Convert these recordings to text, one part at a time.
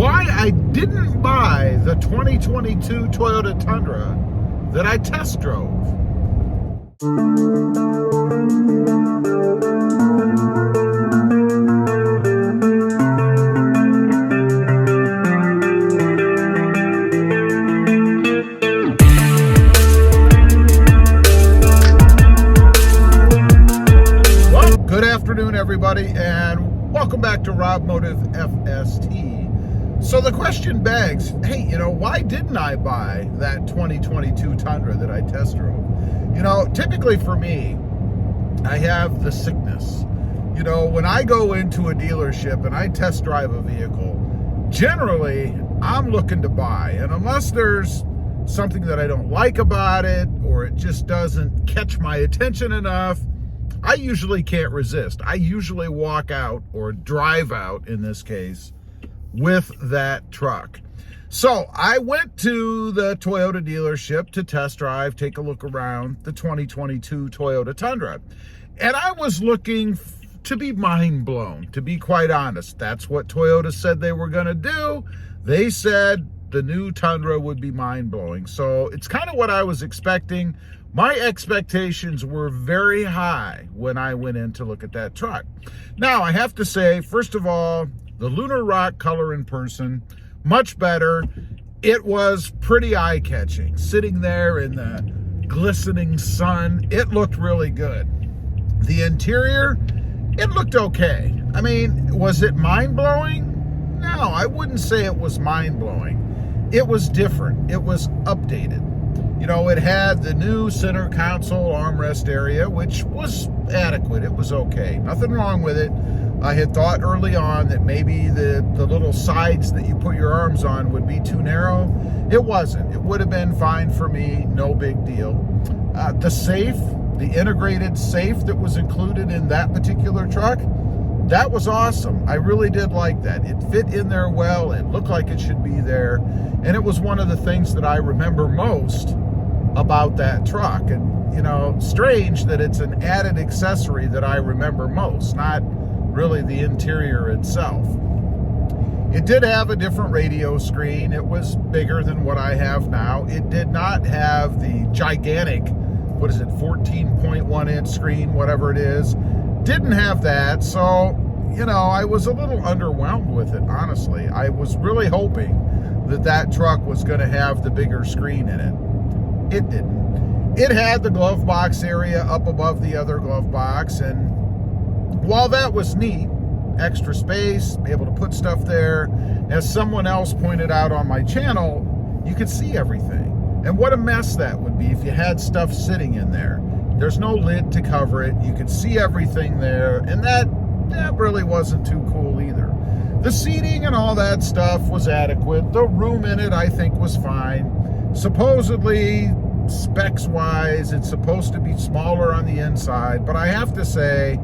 why I didn't buy the 2022 Toyota Tundra that I test drove. Well, good afternoon, everybody, and welcome back to Rob Motive FST. So the question begs, hey, why didn't I buy that 2022 Tundra that I test drove? Typically for me, I have the sickness. When I go into a dealership and I test drive a vehicle, generally I'm looking to buy. And unless there's something that I don't like about it or it just doesn't catch my attention enough, I usually can't resist. I usually walk out or drive out, in this case, with that truck. So I went to the Toyota dealership to test drive, take a look around the 2022 Toyota Tundra. And I was looking to be mind blown, to be quite honest. That's what Toyota said they were going to do. They said the new Tundra would be mind blowing. So it's kind of what I was expecting. My expectations were very high when I went in to look at that truck. Now, I have to say, first of all, the Lunar Rock color in person, much better. It was pretty eye-catching. Sitting there in the glistening sun, it looked really good. The interior, it looked okay. I mean, was it mind-blowing? No, I wouldn't say it was mind-blowing. It was different. It was updated. It had the new center console armrest area, which was adequate. It was okay. Nothing wrong with it. I had thought early on that maybe the little sides that you put your arms on would be too narrow. It wasn't. It would have been fine for me. No big deal. The safe, the integrated safe that was included in that particular truck, that was awesome. I really did like that. It fit in there well. It looked like it should be there. And it was one of the things that I remember most about that truck. And, strange that it's an added accessory that I remember most, not really the interior itself. It did have a different radio screen. It was bigger than what I have now. It did not have the gigantic, 14.1 inch screen, whatever it is. Didn't have that. So, I was a little underwhelmed with it, honestly. I was really hoping that truck was going to have the bigger screen in it. It didn't. It had the glove box area up above the other glove box, and while that was neat, extra space, be able to put stuff there, as someone else pointed out on my channel, you could see everything. And what a mess that would be if you had stuff sitting in there. There's no lid to cover it. You could see everything there, and that really wasn't too cool either. The seating and all that stuff was adequate. The room in it, I think, was fine. Supposedly, specs-wise, it's supposed to be smaller on the inside, but I have to say,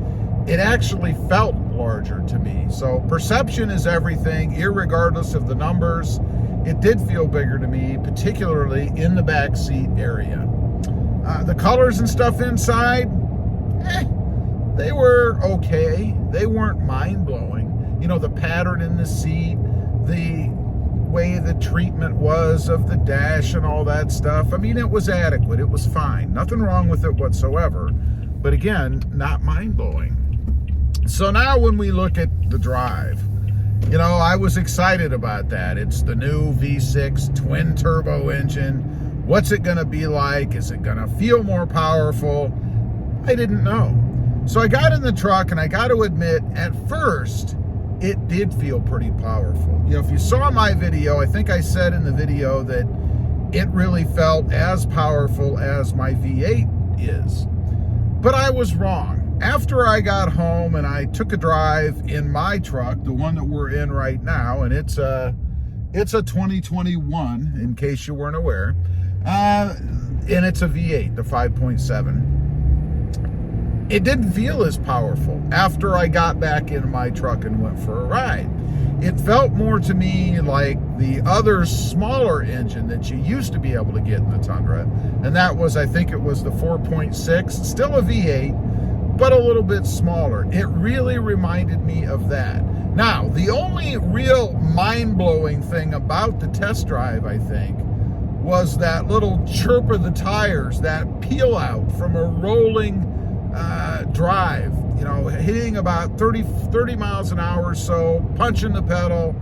it actually felt larger to me. So perception is everything, irregardless of the numbers. It did feel bigger to me, particularly in the back seat area. The colors and stuff inside, they were okay. They weren't mind-blowing. The pattern in the seat, the way the treatment was of the dash and all that stuff. I mean, it was adequate. It was fine. Nothing wrong with it whatsoever. But again, not mind-blowing. So now when we look at the drive, I was excited about that. It's the new V6 twin turbo engine. What's it going to be like? Is it going to feel more powerful? I didn't know. So I got in the truck, and I got to admit, at first, it did feel pretty powerful. If you saw my video, I think I said in the video that it really felt as powerful as my V8 is. But I was wrong. After I got home and I took a drive in my truck, the one that we're in right now, and it's a 2021, in case you weren't aware, and it's a V8, the 5.7. It didn't feel as powerful after I got back in my truck and went for a ride. It felt more to me like the other smaller engine that you used to be able to get in the Tundra, and that was, I think it was the 4.6, still a V8, but a little bit smaller. It really reminded me of that. Now, the only real mind-blowing thing about the test drive, I think, was that little chirp of the tires, that peel out from a rolling drive, you know, hitting about 30 miles an hour or so, punching the pedal,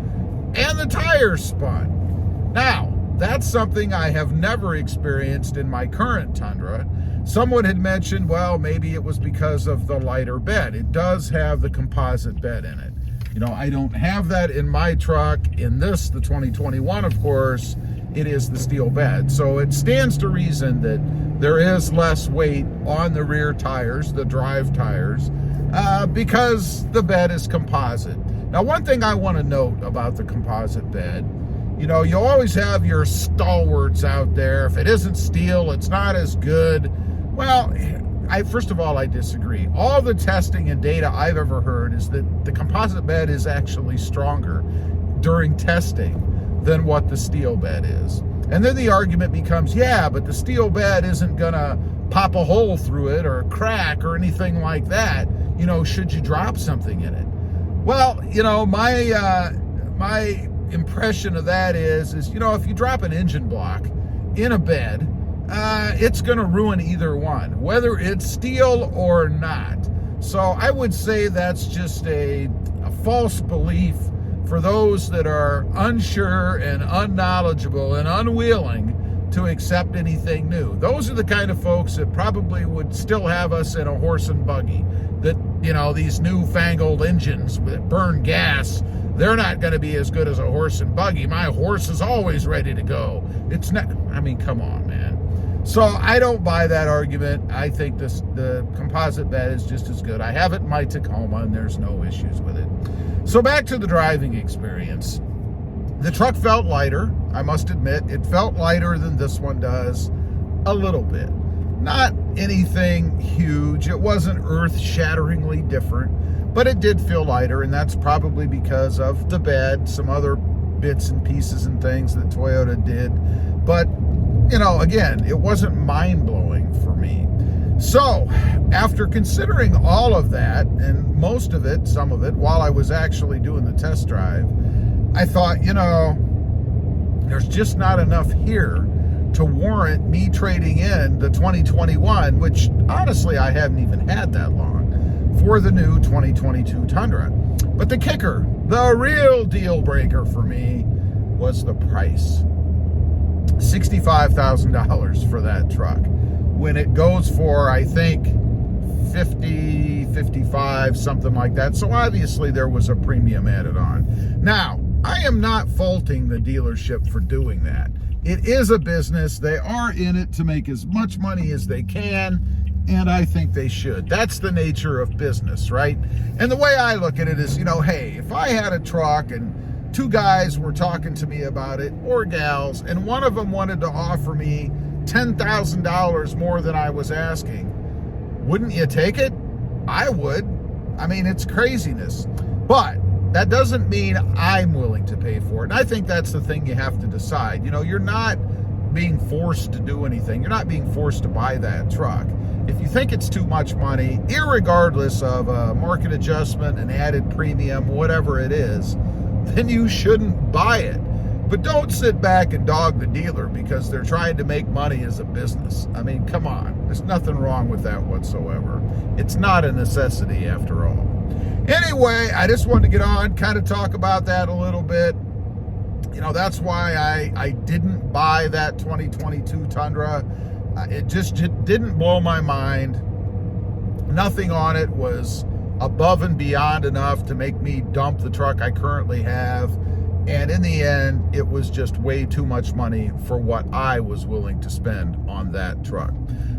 and the tires spun. Now, that's something I have never experienced in my current Tundra. Someone had mentioned, well, maybe it was because of the lighter bed. It does have the composite bed in it. You know, I don't have that in my truck. In this, the 2021, of course, it is the steel bed. So it stands to reason that there is less weight on the rear tires, the drive tires, because the bed is composite. Now, one thing I want to note about the composite bed, you know, you always have your stalwarts out there. If it isn't steel, it's not as good. Well, first of all, I disagree. All the testing and data I've ever heard is that the composite bed is actually stronger during testing than what the steel bed is. And then the argument becomes, yeah, but the steel bed isn't gonna pop a hole through it or crack or anything like that, you know, should you drop something in it. Well, you know, my impression of that is, you know, if you drop an engine block in a bed, it's going to ruin either one, whether it's steel or not. So I would say that's just a false belief for those that are unsure and unknowledgeable and unwilling to accept anything new. Those are the kind of folks that probably would still have us in a horse and buggy. That, you know, these newfangled engines that burn gas, they're not going to be as good as a horse and buggy. My horse is always ready to go. It's not, I mean, come on, man. So I don't buy that argument. I think the composite bed is just as good. I have it in my Tacoma and there's no issues with it. So back to the driving experience. The truck felt lighter, I must admit. It felt lighter than this one does, a little bit. Not anything huge. It wasn't earth-shatteringly different, but it did feel lighter, and that's probably because of the bed, some other bits and pieces and things that Toyota did. But, you know, again, it wasn't mind-blowing for me. So, after considering all of that, and most of it, some of it, while I was actually doing the test drive, I thought, you know, there's just not enough here to warrant me trading in the 2021, which honestly I haven't even had that long, for the new 2022 Tundra. But the kicker, the real deal breaker for me, was the price. $65,000 for that truck, when it goes for, I think, 50, 55, something like that. So obviously there was a premium added on. Now, I am not faulting the dealership for doing that. It is a business. They are in it to make as much money as they can, and I think they should. That's the nature of business, right? And the way I look at it is, you know, hey, if I had a truck and two guys were talking to me about it, or gals, and one of them wanted to offer me $10,000 more than I was asking, wouldn't you take it? I would. I mean, it's craziness. But that doesn't mean I'm willing to pay for it. And I think that's the thing you have to decide. You know, you're not being forced to do anything. You're not being forced to buy that truck. If you think it's too much money, irregardless of a market adjustment, an added premium, whatever it is, then you shouldn't buy it. But don't sit back and dog the dealer because they're trying to make money as a business. I mean, come on. There's nothing wrong with that whatsoever. It's not a necessity after all. Anyway, I just wanted to get on, kind of talk about that a little bit. You know, that's why I didn't buy that 2022 Tundra. It just didn't blow my mind. Nothing on it was above and beyond enough to make me dump the truck I currently have. And in the end, it was just way too much money for what I was willing to spend on that truck.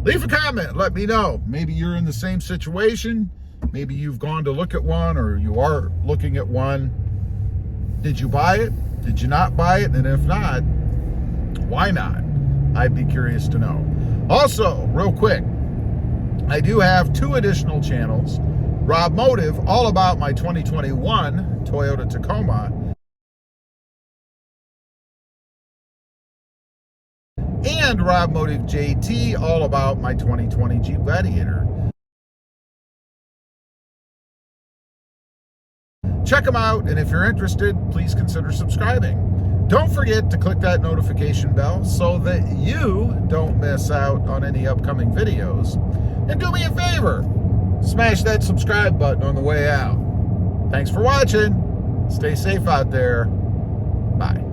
Leave a comment, let me know. Maybe you're in the same situation. Maybe you've gone to look at one, or you are looking at one. Did you buy it? Did you not buy it? And if not, why not? I'd be curious to know. Also, real quick, I do have 2 additional channels. Rob Motive, all about my 2021 Toyota Tacoma, and Rob Motive JT, all about my 2020 Jeep Gladiator. Check them out, and if you're interested, please consider subscribing. Don't forget to click that notification bell so that you don't miss out on any upcoming videos. And do me a favor, smash that subscribe button on the way out. Thanks for watching. Stay safe out there. Bye.